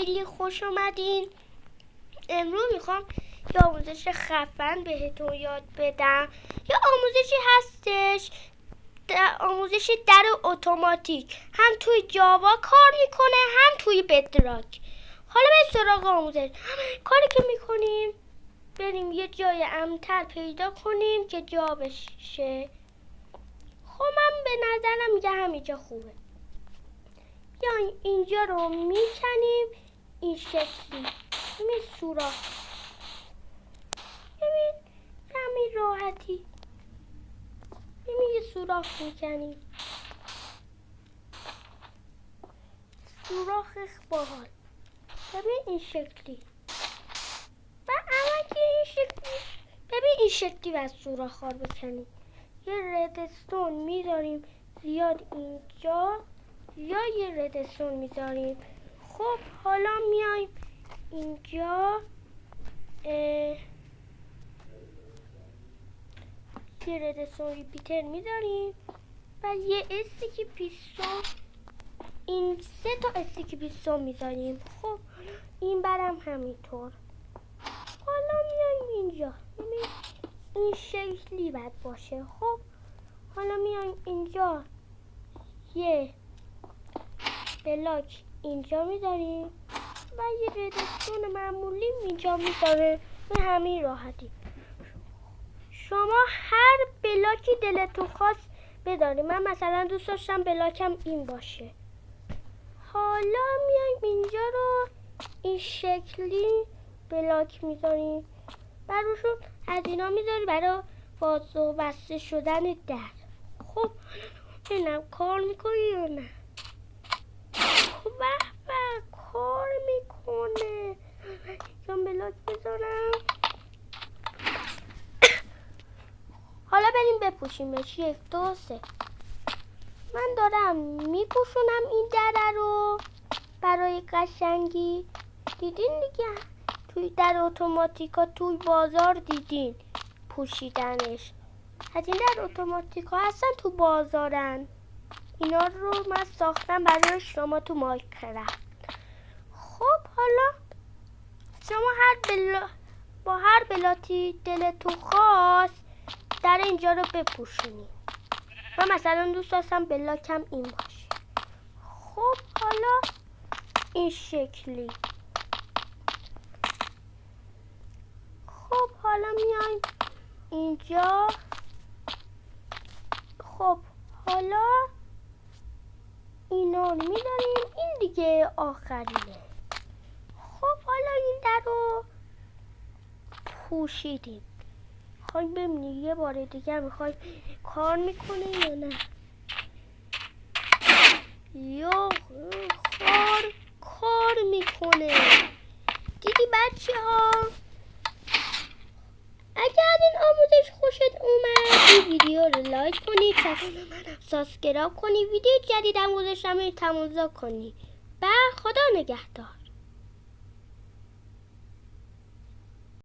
خیلی خوش اومدین. امروز میخوام یه آموزش خفن بهتون یاد بدم. یه آموزشی هستش، آموزش در اتوماتیک، هم توی جاوا کار میکنه هم توی بدراک. حالا به سراغ آموزش. کاری که میکنیم بریم یه جای امن‌تر پیدا کنیم که جا بشه. خب من به نظرم میگه همینجا خوبه. یا اینجا رو میکنیم این شکلی، این سوراخ، ببین همین راحتی، ببین یه سوراخ میکنیم، سوراخ باحال، ببین این شکلی و اما که این شکلی، ببین این شکلی و سوراخ ها رو بکنیم. یه ردستون میذاریم زیاد اینجا یا یه ردستون میذاریم. خب حالا میایم اینجا یه ردستون ریپیتر میذاریم و یه استیکی پیستون، این 3 تا استیکی پیستون میذاریم. خب این برم همینطور. حالا میایم اینجا، این شکلی باید باشه. خب حالا میایم اینجا یه بلاک اینجا میذاریم و یه ردستون معمولی اینجا میذاره. به همین راحتی شما هر بلاکی دلتون خواست بذارید. من مثلا دوست داشتم بلاکم این باشه. حالا میایم اینجا رو این شکلی بلاک میذاریم و روشون از اینا میذاریم برای باز و بسته شدن در. خب ببینم کار میکنه یا نه. خب به کار میکنه. من بلاک بذارم. حالا بریم بپوشیمش. 1 2 3. من دارم میپوشونم این دره رو برای قشنگی. دیدین دیگه توی در اتوماتیکا توی بازار دیدین پوشیدنش. از این در اتوماتیکا هستن تو بازارن. اینا رو من ساختم برای شما تو مایکرافت. خب حالا شما با هر بلاتی دلتون خواست در اینجا رو بپوشونید. من مثلا دوست داشتم بلاکم این باشه. خب حالا این شکلی. خب حالا میایم اینجا. خب حالا اینا رو میداریم. این دیگه آخریه. خب حالا این در رو پوشیدیم. خواهی ببینید یه بار دیگه میخوای کار میکنه یا نه. یا کار میکنه. دیدی بچه ها، اگر از این آموزش خوشت اومد این ویدیو رو لایک کنید، کانال منو سابسکرایب کنید، ویدیو جدیدم گذاشتم رو تماشا کنید. و خدا نگهدار.